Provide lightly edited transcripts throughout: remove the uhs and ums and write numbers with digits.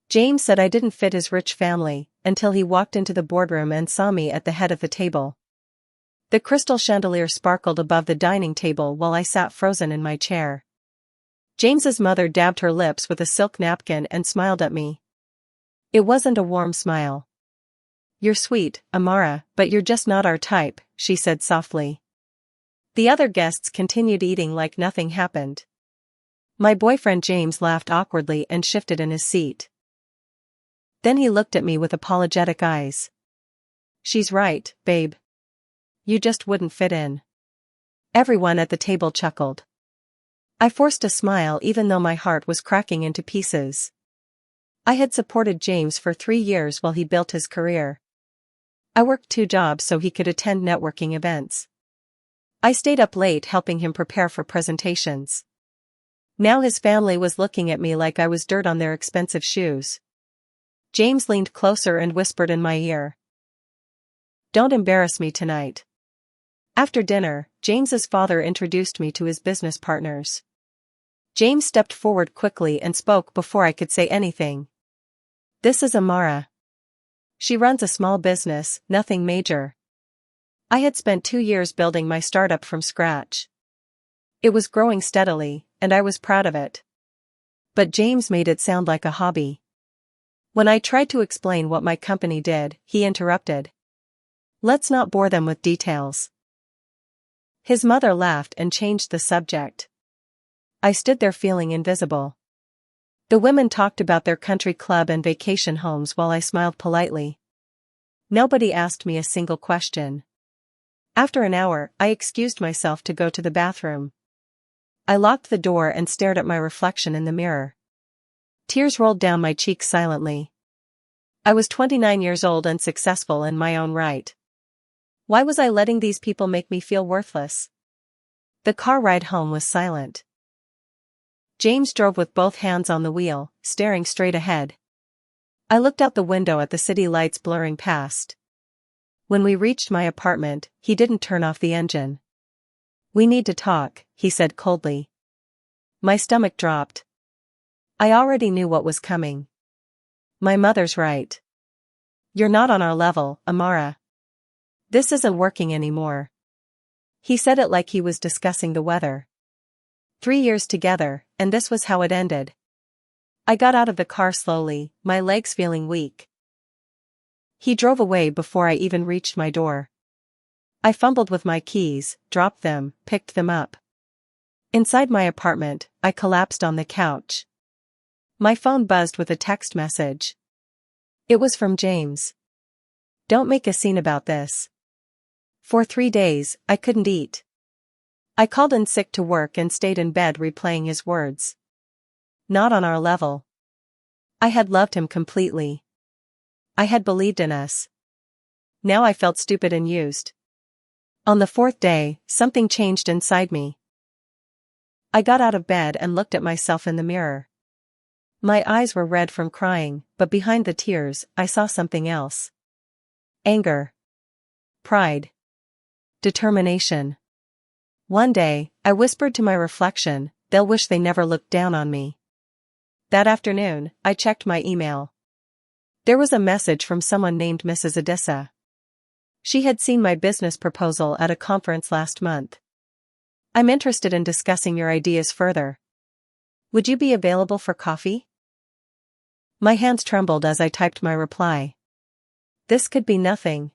James said I didn't fit his rich family, until he walked into the boardroom and saw me at the head of the table. The crystal chandelier sparkled above the dining table while I sat frozen in my chair. James's mother dabbed her lips with a silk napkin and smiled at me. It wasn't a warm smile. "You're sweet, Amara, but you're just not our type," she said softly. The other guests continued eating like nothing happened. My boyfriend James laughed awkwardly and shifted in his seat. Then he looked at me with apologetic eyes. "She's right, babe. You just wouldn't fit in." Everyone at the table chuckled. I forced a smile even though my heart was cracking into pieces. I had supported James for 3 years while he built his career. I worked 2 jobs so he could attend networking events. I stayed up late helping him prepare for presentations. Now his family was looking at me like I was dirt on their expensive shoes. James leaned closer and whispered in my ear, "Don't embarrass me tonight." After dinner, James's father introduced me to his business partners. James stepped forward quickly and spoke before I could say anything. "This is Amara. She runs a small business, nothing major." I had spent 2 years building my startup from scratch. It was growing steadily, and I was proud of it. But James made it sound like a hobby. When I tried to explain what my company did, he interrupted. "Let's not bore them with details." His mother laughed and changed the subject. I stood there feeling invisible. The women talked about their country club and vacation homes while I smiled politely. Nobody asked me a single question. After an hour, I excused myself to go to the bathroom. I locked the door and stared at my reflection in the mirror. Tears rolled down my cheeks silently. I was 29 years old and successful in my own right. Why was I letting these people make me feel worthless? The car ride home was silent. James drove with both hands on the wheel, staring straight ahead. I looked out the window at the city lights blurring past. When we reached my apartment, he didn't turn off the engine. "We need to talk," he said coldly. My stomach dropped. I already knew what was coming. My mother's right. "You're not on our level, Amara. This isn't working anymore." He said it like he was discussing the weather. 3 years together, and this was how it ended. I got out of the car slowly, my legs feeling weak. He drove away before I even reached my door. I fumbled with my keys, dropped them, picked them up. Inside my apartment, I collapsed on the couch. My phone buzzed with a text message. It was from James. "Don't make a scene about this." For 3 days, I couldn't eat. I called in sick to work and stayed in bed replaying his words. Not on our level. I had loved him completely. I had believed in us. Now I felt stupid and used. On the 4th day, something changed inside me. I got out of bed and looked at myself in the mirror. My eyes were red from crying, but behind the tears, I saw something else. Anger. Pride. Determination. One day, I whispered to my reflection, "They'll wish they never looked down on me." That afternoon, I checked my email. There was a message from someone named Mrs. Adissa. She had seen my business proposal at a conference last month. "I'm interested in discussing your ideas further. Would you be available for coffee?" My hands trembled as I typed my reply. This could be nothing.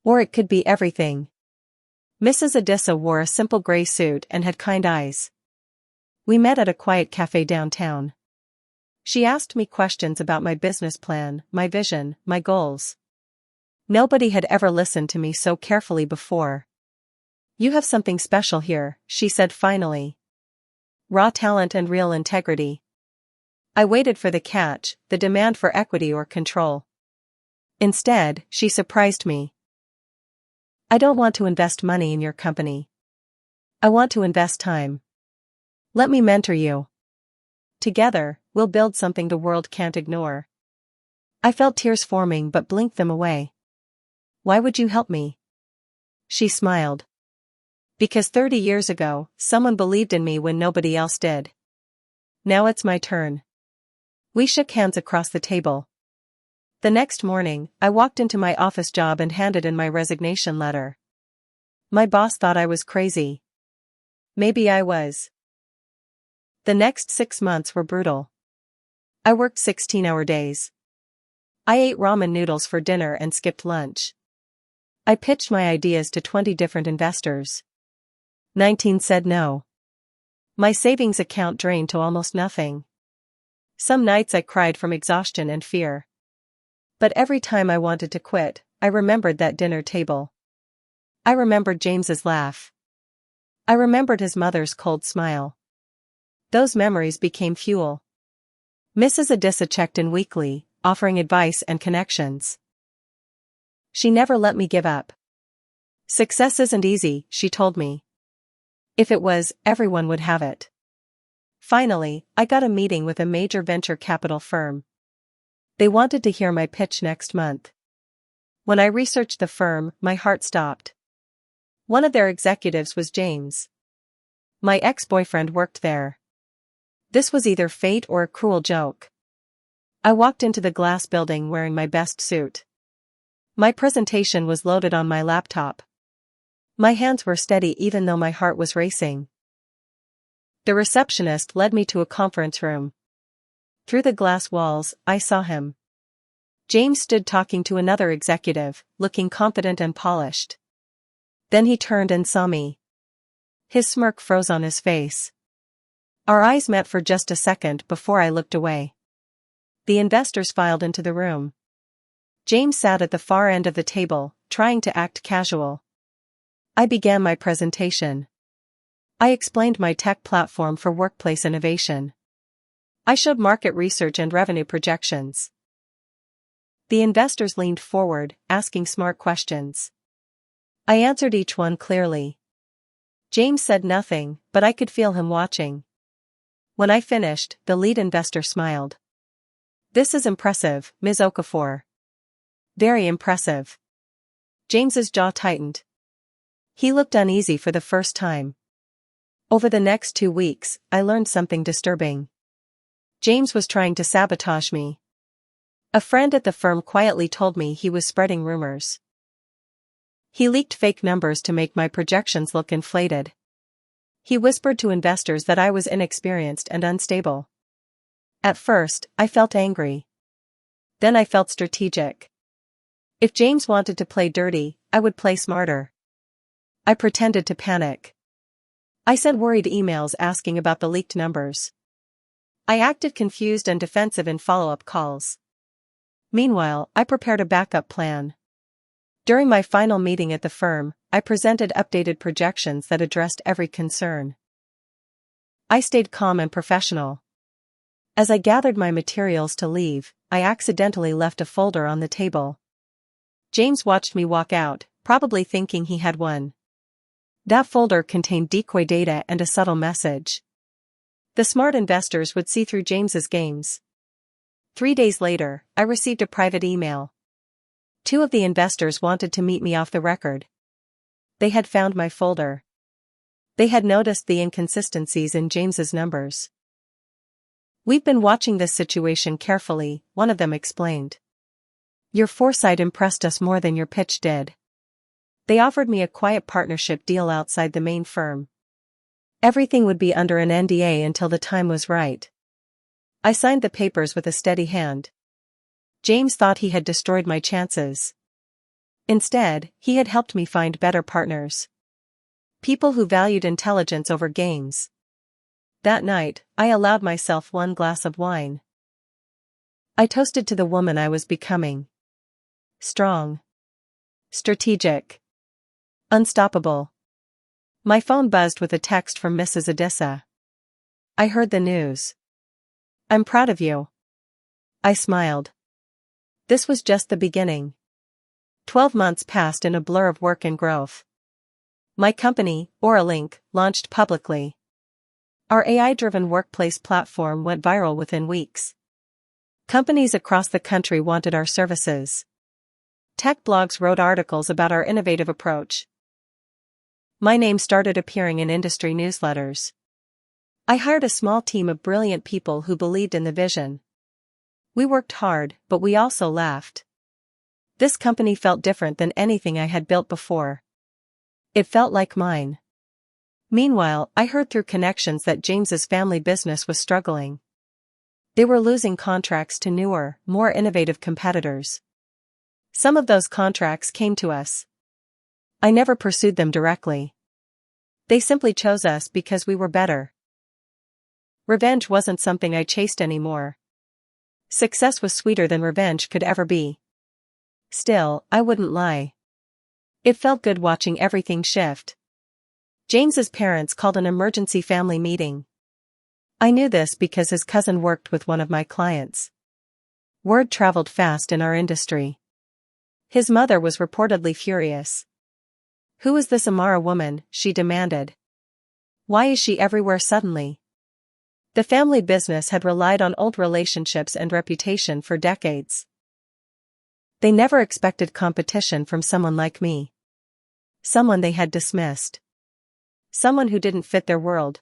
Or it could be everything. Mrs. Adissa wore a simple gray suit and had kind eyes. We met at a quiet cafe downtown. She asked me questions about my business plan, my vision, my goals. Nobody had ever listened to me so carefully before. "You have something special here," she said finally. "Raw talent and real integrity." I waited for the catch, the demand for equity or control. Instead, she surprised me. "I don't want to invest money in your company. I want to invest time. Let me mentor you. Together, we'll build something the world can't ignore." I felt tears forming but blinked them away. "Why would you help me?" She smiled. "Because 30 years ago, someone believed in me when nobody else did. Now it's my turn." We shook hands across the table. The next morning, I walked into my office job and handed in my resignation letter. My boss thought I was crazy. Maybe I was. The next 6 months were brutal. I worked 16-hour days. I ate ramen noodles for dinner and skipped lunch. I pitched my ideas to 20 different investors. 19 said no. My savings account drained to almost nothing. Some nights I cried from exhaustion and fear. But every time I wanted to quit, I remembered that dinner table. I remembered James's laugh. I remembered his mother's cold smile. Those memories became fuel. Mrs. Adissa checked in weekly, offering advice and connections. She never let me give up. Success isn't easy, she told me. If it was, everyone would have it. Finally, I got a meeting with a major venture capital firm. They wanted to hear my pitch next month. When I researched the firm, my heart stopped. One of their executives was James. My ex-boyfriend worked there. This was either fate or a cruel joke. I walked into the glass building wearing my best suit. My presentation was loaded on my laptop. My hands were steady even though my heart was racing. The receptionist led me to a conference room. Through the glass walls, I saw him. James stood talking to another executive, looking confident and polished. Then he turned and saw me. His smirk froze on his face. Our eyes met for just a second before I looked away. The investors filed into the room. James sat at the far end of the table, trying to act casual. I began my presentation. I explained my tech platform for workplace innovation. I showed market research and revenue projections. The investors leaned forward, asking smart questions. I answered each one clearly. James said nothing, but I could feel him watching. When I finished, the lead investor smiled. "This is impressive, Ms. Okafor." "Very impressive." James's jaw tightened. He looked uneasy for the first time. Over the next 2 weeks, I learned something disturbing. James was trying to sabotage me. A friend at the firm quietly told me he was spreading rumors. He leaked fake numbers to make my projections look inflated. He whispered to investors that I was inexperienced and unstable. At first, I felt angry. Then I felt strategic. If James wanted to play dirty, I would play smarter. I pretended to panic. I sent worried emails asking about the leaked numbers. I acted confused and defensive in follow-up calls. Meanwhile, I prepared a backup plan. During my final meeting at the firm, I presented updated projections that addressed every concern. I stayed calm and professional. As I gathered my materials to leave, I accidentally left a folder on the table. James watched me walk out, probably thinking he had won. That folder contained decoy data and a subtle message. The smart investors would see through James's games. 3 days later, I received a private email. 2 of the investors wanted to meet me off the record. They had found my folder. They had noticed the inconsistencies in James's numbers. "We've been watching this situation carefully," one of them explained. "Your foresight impressed us more than your pitch did." They offered me a quiet partnership deal outside the main firm. Everything would be under an NDA until the time was right. I signed the papers with a steady hand. James thought he had destroyed my chances. Instead, he had helped me find better partners. People who valued intelligence over games. That night, I allowed myself 1 glass of wine. I toasted to the woman I was becoming. Strong. Strategic. Unstoppable. My phone buzzed with a text from Mrs. Adissa. "I heard the news. I'm proud of you." I smiled. This was just the beginning. 12 months passed in a blur of work and growth. My company, Auralink, launched publicly. Our AI-driven workplace platform went viral within weeks. Companies across the country wanted our services. Tech blogs wrote articles about our innovative approach. My name started appearing in industry newsletters. I hired a small team of brilliant people who believed in the vision. We worked hard, but we also laughed. This company felt different than anything I had built before. It felt like mine. Meanwhile, I heard through connections that James's family business was struggling. They were losing contracts to newer, more innovative competitors. Some of those contracts came to us. I never pursued them directly. They simply chose us because we were better. Revenge wasn't something I chased anymore. Success was sweeter than revenge could ever be. Still, I wouldn't lie. It felt good watching everything shift. James's parents called an emergency family meeting. I knew this because his cousin worked with one of my clients. Word traveled fast in our industry. His mother was reportedly furious. "Who is this Amara woman?" she demanded. "Why is she everywhere suddenly?" The family business had relied on old relationships and reputation for decades. They never expected competition from someone like me. Someone they had dismissed. Someone who didn't fit their world.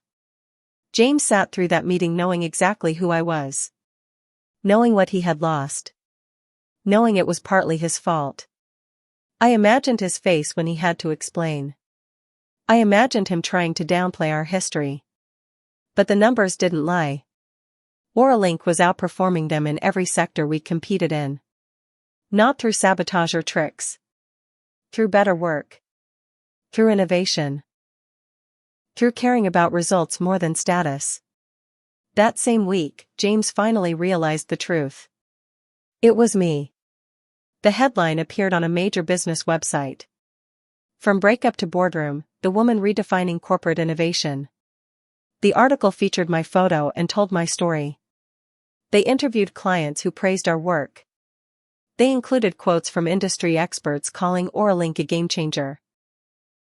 James sat through that meeting knowing exactly who I was. Knowing what he had lost. Knowing it was partly his fault. I imagined his face when he had to explain. I imagined him trying to downplay our history. But the numbers didn't lie. Oralink was outperforming them in every sector we competed in. Not through sabotage or tricks. Through better work. Through innovation. Through caring about results more than status. That same week, James finally realized the truth. It was me. The headline appeared on a major business website. From breakup to boardroom, the woman redefining corporate innovation. The article featured my photo and told my story. They interviewed clients who praised our work. They included quotes from industry experts calling Oralink a game-changer.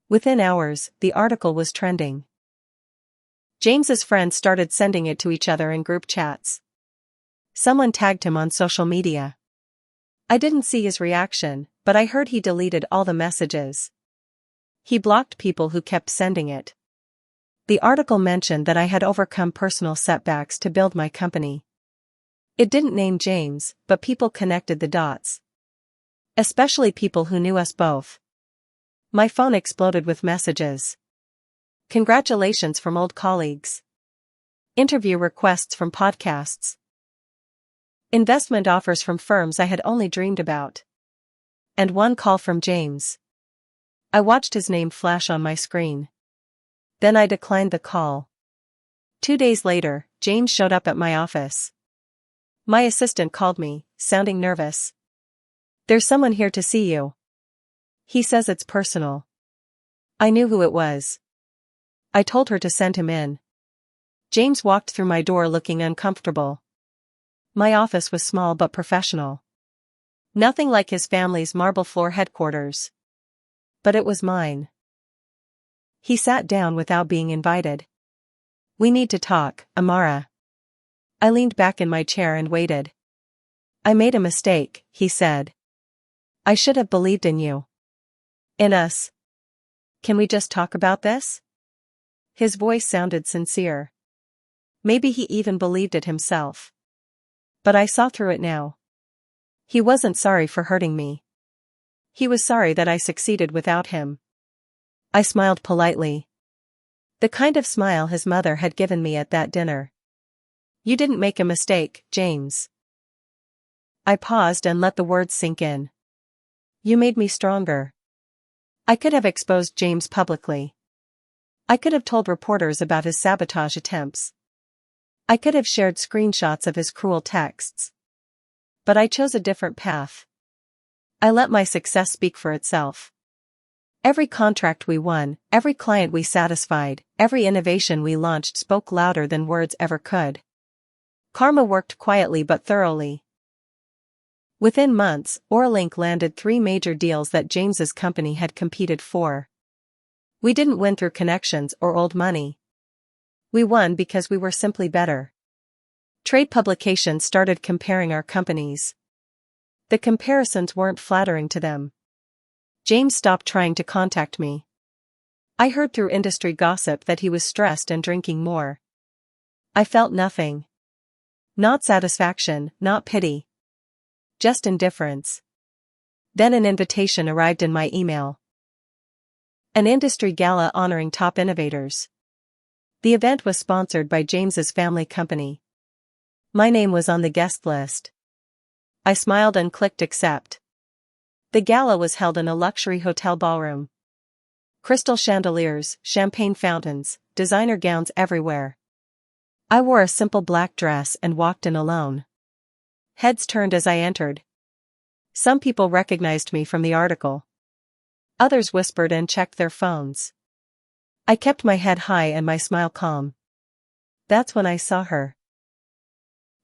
Within hours, the article was trending. James's friends started sending it to each other in group chats. Someone tagged him on social media. I didn't see his reaction, but I heard he deleted all the messages. He blocked people who kept sending it. The article mentioned that I had overcome personal setbacks to build my company. It didn't name James, but people connected the dots. Especially people who knew us both. My phone exploded with messages. Congratulations from old colleagues. Interview requests from podcasts. Investment offers from firms I had only dreamed about. And one call from James. I watched his name flash on my screen. Then I declined the call. 2 days later, James showed up at my office. My assistant called me, sounding nervous. "There's someone here to see you. He says it's personal." I knew who it was. I told her to send him in. James walked through my door looking uncomfortable. My office was small but professional. Nothing like his family's marble floor headquarters. But it was mine. He sat down without being invited. "We need to talk, Amara." I leaned back in my chair and waited. "I made a mistake," he said. "I should have believed in you. In us. Can we just talk about this?" His voice sounded sincere. Maybe he even believed it himself. But I saw through it now. He wasn't sorry for hurting me. He was sorry that I succeeded without him. I smiled politely. The kind of smile his mother had given me at that dinner. "You didn't make a mistake, James." I paused and let the words sink in. "You made me stronger." I could have exposed James publicly. I could have told reporters about his sabotage attempts. I could have shared screenshots of his cruel texts. But I chose a different path. I let my success speak for itself. Every contract we won, every client we satisfied, every innovation we launched spoke louder than words ever could. Karma worked quietly but thoroughly. Within months, Oralink landed 3 major deals that James's company had competed for. We didn't win through connections or old money. We won because we were simply better. Trade publications started comparing our companies. The comparisons weren't flattering to them. James stopped trying to contact me. I heard through industry gossip that he was stressed and drinking more. I felt nothing. Not satisfaction, not pity. Just indifference. Then an invitation arrived in my email. An industry gala honoring top innovators. The event was sponsored by James's family company. My name was on the guest list. I smiled and clicked accept. The gala was held in a luxury hotel ballroom. Crystal chandeliers, champagne fountains, designer gowns everywhere. I wore a simple black dress and walked in alone. Heads turned as I entered. Some people recognized me from the article. Others whispered and checked their phones. I kept my head high and my smile calm. That's when I saw her.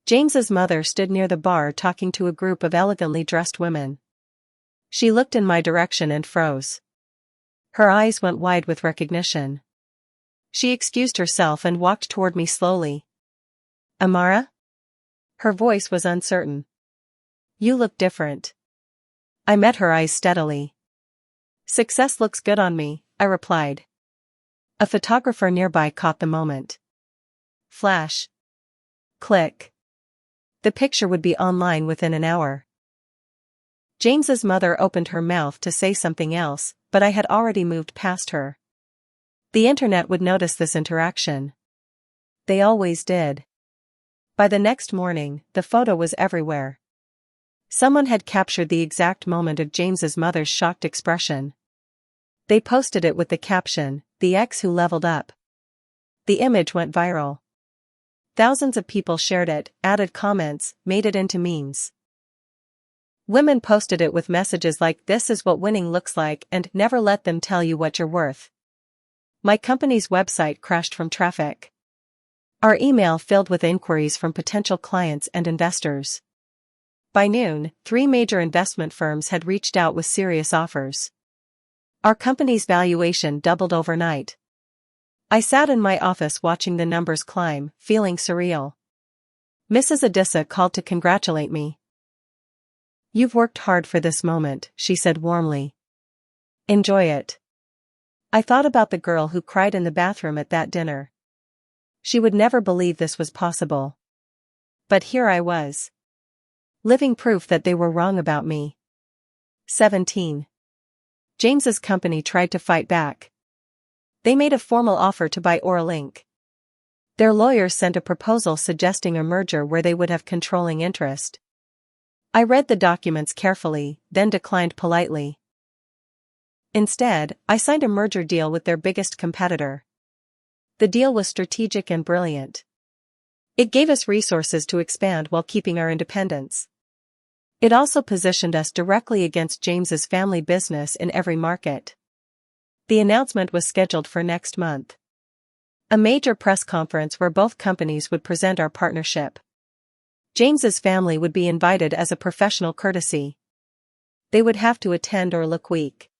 James's mother stood near the bar talking to a group of elegantly dressed women. She looked in my direction and froze. Her eyes went wide with recognition. She excused herself and walked toward me slowly. Amara? Her voice was uncertain. You look different. I met her eyes steadily. Success looks good on me, I replied. A photographer nearby caught the moment. Flash. Click. The picture would be online within an hour. James's mother opened her mouth to say something else, but I had already moved past her. The internet would notice this interaction. They always did. By the next morning, the photo was everywhere. Someone had captured the exact moment of James's mother's shocked expression. They posted it with the caption, "The ex who leveled up." The image went viral. Thousands of people shared it, added comments, made it into memes. Women posted it with messages like, "This is what winning looks like," and "Never let them tell you what you're worth." My company's website crashed from traffic. Our email filled with inquiries from potential clients and investors. By noon, 3 major investment firms had reached out with serious offers. Our company's valuation doubled overnight. I sat in my office watching the numbers climb, feeling surreal. Mrs. Adissa called to congratulate me. "You've worked hard for this moment," she said warmly. "Enjoy it." I thought about the girl who cried in the bathroom at that dinner. She would never believe this was possible. But here I was. Living proof that they were wrong about me. 17. James's company tried to fight back. They made a formal offer to buy Oral Inc. Their lawyers sent a proposal suggesting a merger where they would have controlling interest. I read the documents carefully, then declined politely. Instead, I signed a merger deal with their biggest competitor. The deal was strategic and brilliant. It gave us resources to expand while keeping our independence. It also positioned us directly against James's family business in every market. The announcement was scheduled for next month. A major press conference where both companies would present our partnership. James's family would be invited as a professional courtesy. They would have to attend or look weak.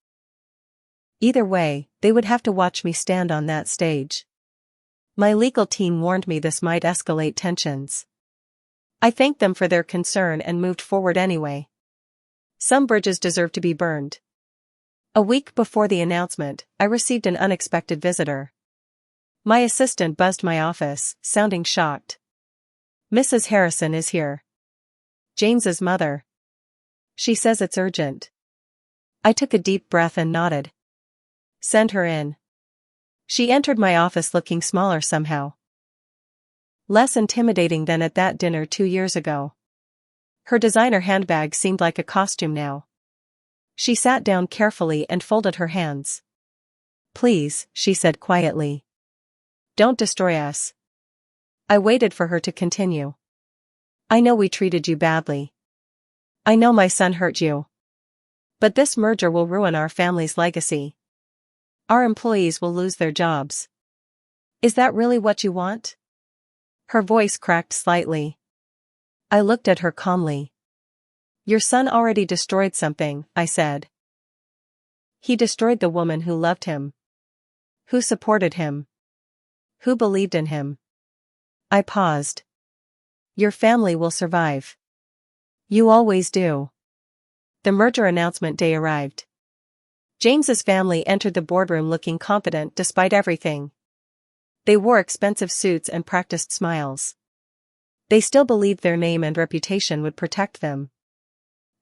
Either way, they would have to watch me stand on that stage. My legal team warned me this might escalate tensions. I thanked them for their concern and moved forward anyway. Some bridges deserve to be burned. A week before the announcement, I received an unexpected visitor. My assistant buzzed my office, sounding shocked. "Mrs. Harrison is here. James's mother. She says it's urgent." I took a deep breath and nodded. "Send her in." She entered my office looking smaller somehow. Less intimidating than at that dinner 2 years ago. Her designer handbag seemed like a costume now. She sat down carefully and folded her hands. "Please," she said quietly. "Don't destroy us." I waited for her to continue. "I know we treated you badly. I know my son hurt you. But this merger will ruin our family's legacy. Our employees will lose their jobs. Is that really what you want?" Her voice cracked slightly. I looked at her calmly. "Your son already destroyed something," I said. "He destroyed the woman who loved him. Who supported him. Who believed in him." I paused. "Your family will survive. You always do." The merger announcement day arrived. James's family entered the boardroom looking confident despite everything. They wore expensive suits and practiced smiles. They still believed their name and reputation would protect them.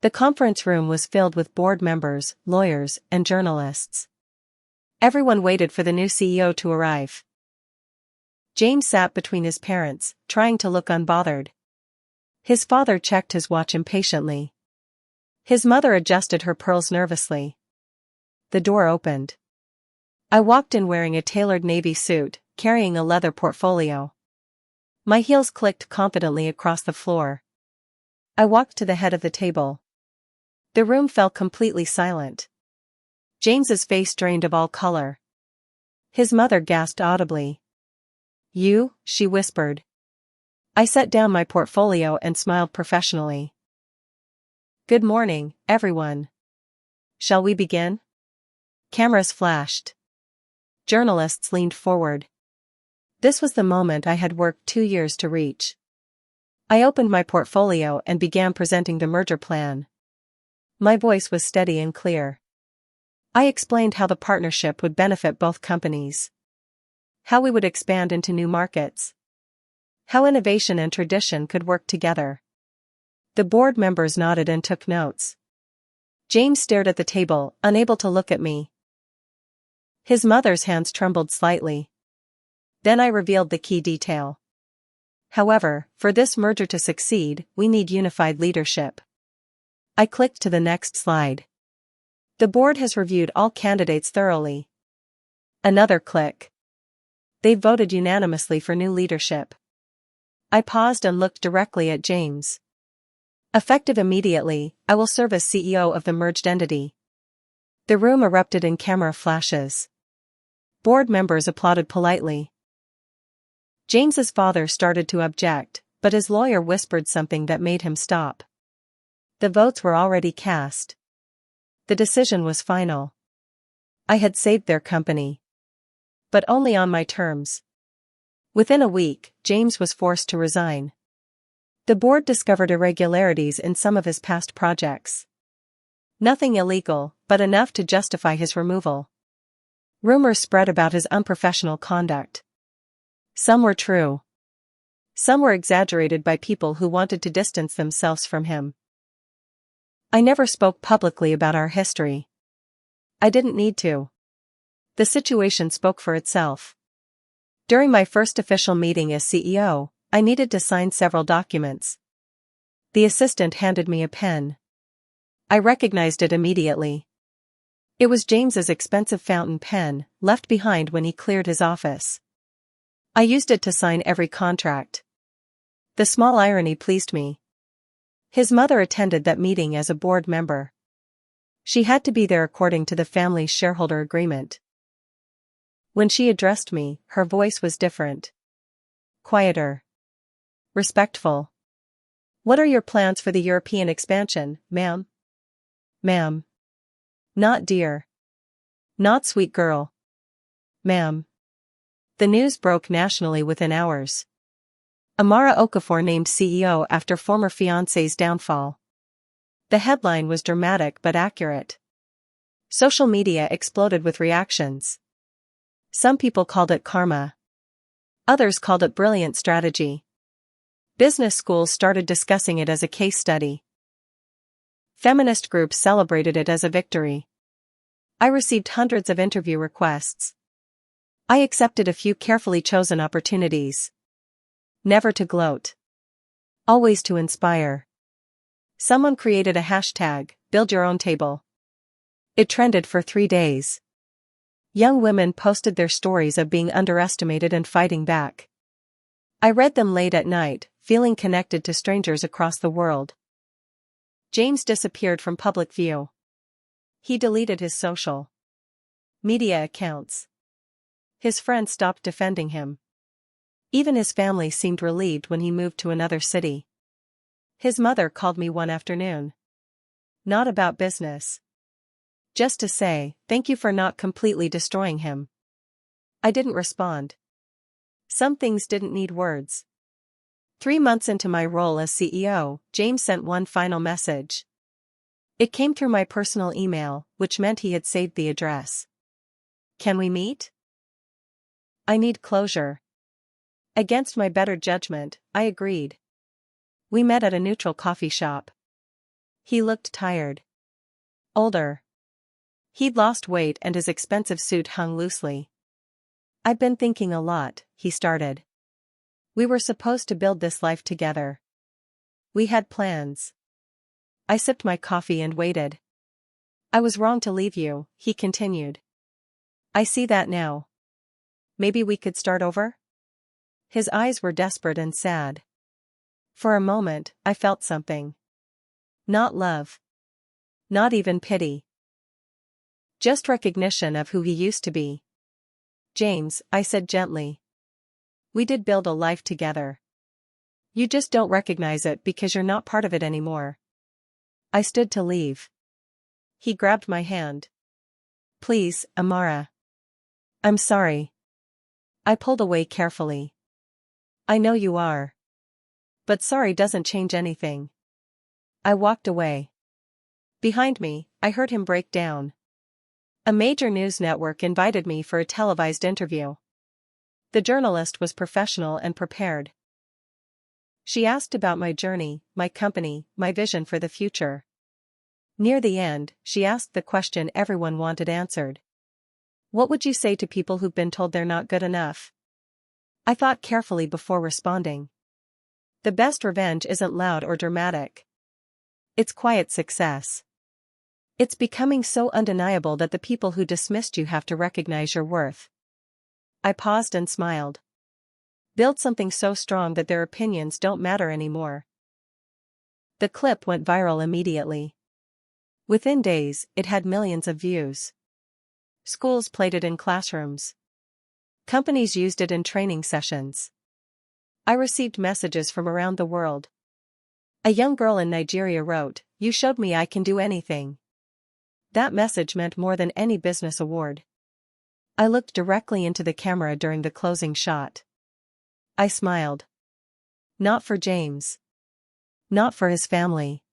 The conference room was filled with board members, lawyers, and journalists. Everyone waited for the new CEO to arrive. James sat between his parents, trying to look unbothered. His father checked his watch impatiently. His mother adjusted her pearls nervously. The door opened. I walked in wearing a tailored navy suit, carrying a leather portfolio. My heels clicked confidently across the floor. I walked to the head of the table. The room fell completely silent. James's face drained of all color. His mother gasped audibly. "You?" she whispered. I set down my portfolio and smiled professionally. "Good morning, everyone. Shall we begin?" Cameras flashed. Journalists leaned forward. This was the moment I had worked 2 years to reach. I opened my portfolio and began presenting the merger plan. My voice was steady and clear. I explained how the partnership would benefit both companies. How we would expand into new markets. How innovation and tradition could work together. The board members nodded and took notes. James stared at the table, unable to look at me. His mother's hands trembled slightly. Then I revealed the key detail. However, for this merger to succeed, we need unified leadership. I clicked to the next slide. The board has reviewed all candidates thoroughly. Another click. They voted unanimously for new leadership. I paused and looked directly at James. Effective immediately, I will serve as CEO of the merged entity. The room erupted in camera flashes. Board members applauded politely. James's father started to object, but his lawyer whispered something that made him stop. The votes were already cast. The decision was final. I had saved their company. But only on my terms. Within a week, James was forced to resign. The board discovered irregularities in some of his past projects. Nothing illegal, but enough to justify his removal. Rumors spread about his unprofessional conduct. Some were true. Some were exaggerated by people who wanted to distance themselves from him. I never spoke publicly about our history. I didn't need to. The situation spoke for itself. During my first official meeting as CEO, I needed to sign several documents. The assistant handed me a pen. I recognized it immediately. It was James's expensive fountain pen, left behind when he cleared his office. I used it to sign every contract. The small irony pleased me. His mother attended that meeting as a board member. She had to be there according to the family's shareholder agreement. When she addressed me, her voice was different. Quieter. Respectful. "What are your plans for the European expansion, ma'am?" "Ma'am." "Not dear." "Not sweet girl." "Ma'am." The news broke nationally within hours. Amara Okafor named CEO after former fiancé's downfall. The headline was dramatic but accurate. Social media exploded with reactions. Some people called it karma. Others called it brilliant strategy. Business schools started discussing it as a case study. Feminist groups celebrated it as a victory. I received hundreds of interview requests. I accepted a few carefully chosen opportunities. Never to gloat. Always to inspire. Someone created a hashtag, "Build Your Own Table." It trended for 3 days. Young women posted their stories of being underestimated and fighting back. I read them late at night, feeling connected to strangers across the world. James disappeared from public view. He deleted his social media accounts. His friends stopped defending him. Even his family seemed relieved when he moved to another city. His mother called me one afternoon. Not about business. Just to say, thank you for not completely destroying him. I didn't respond. Some things didn't need words. 3 months into my role as CEO, James sent one final message. It came through my personal email, which meant he had saved the address. "Can we meet?" I need closure. Against my better judgment, I agreed. We met at a neutral coffee shop. He looked tired. Older. He'd lost weight and his expensive suit hung loosely. "I've been thinking a lot," he started. "We were supposed to build this life together. We had plans." I sipped my coffee and waited. "I was wrong to leave you," he continued. "I see that now. Maybe we could start over?" His eyes were desperate and sad. For a moment, I felt something. Not love. Not even pity. Just recognition of who he used to be. "James," I said gently. "We did build a life together. You just don't recognize it because you're not part of it anymore." I stood to leave. He grabbed my hand. "Please, Amara. I'm sorry." I pulled away carefully. "I know you are. But sorry doesn't change anything." I walked away. Behind me, I heard him break down. A major news network invited me for a televised interview. The journalist was professional and prepared. She asked about my journey, my company, my vision for the future. Near the end, she asked the question everyone wanted answered. "What would you say to people who've been told they're not good enough?" I thought carefully before responding. The best revenge isn't loud or dramatic. It's quiet success. It's becoming so undeniable that the people who dismissed you have to recognize your worth. I paused and smiled. Build something so strong that their opinions don't matter anymore. The clip went viral immediately. Within days, it had millions of views. Schools played it in classrooms. Companies used it in training sessions. I received messages from around the world. A young girl in Nigeria wrote, "You showed me I can do anything." That message meant more than any business award. I looked directly into the camera during the closing shot. I smiled. Not for James. Not for his family.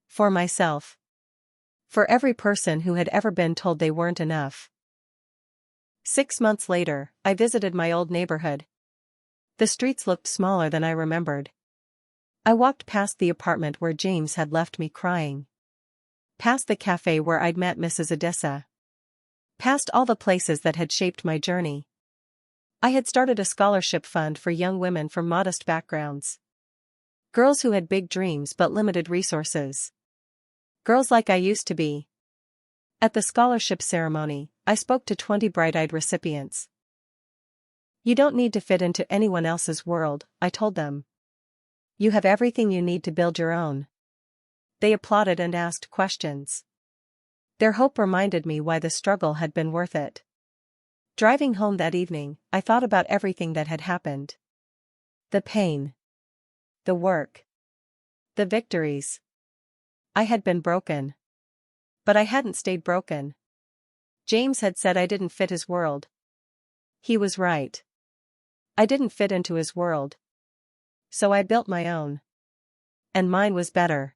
For myself. For every person who had ever been told they weren't enough. 6 months later, I visited my old neighborhood. The streets looked smaller than I remembered. I walked past the apartment where James had left me crying. Past the cafe where I'd met Mrs. Adissa. Past all the places that had shaped my journey. I had started a scholarship fund for young women from modest backgrounds. Girls who had big dreams but limited resources. Girls like I used to be. At the scholarship ceremony, I spoke to 20 bright-eyed recipients. "You don't need to fit into anyone else's world," I told them. "You have everything you need to build your own." They applauded and asked questions. Their hope reminded me why the struggle had been worth it. Driving home that evening, I thought about everything that had happened. The pain. The work. The victories. I had been broken. But I hadn't stayed broken. James had said I didn't fit his world. He was right. I didn't fit into his world. So I built my own. And mine was better.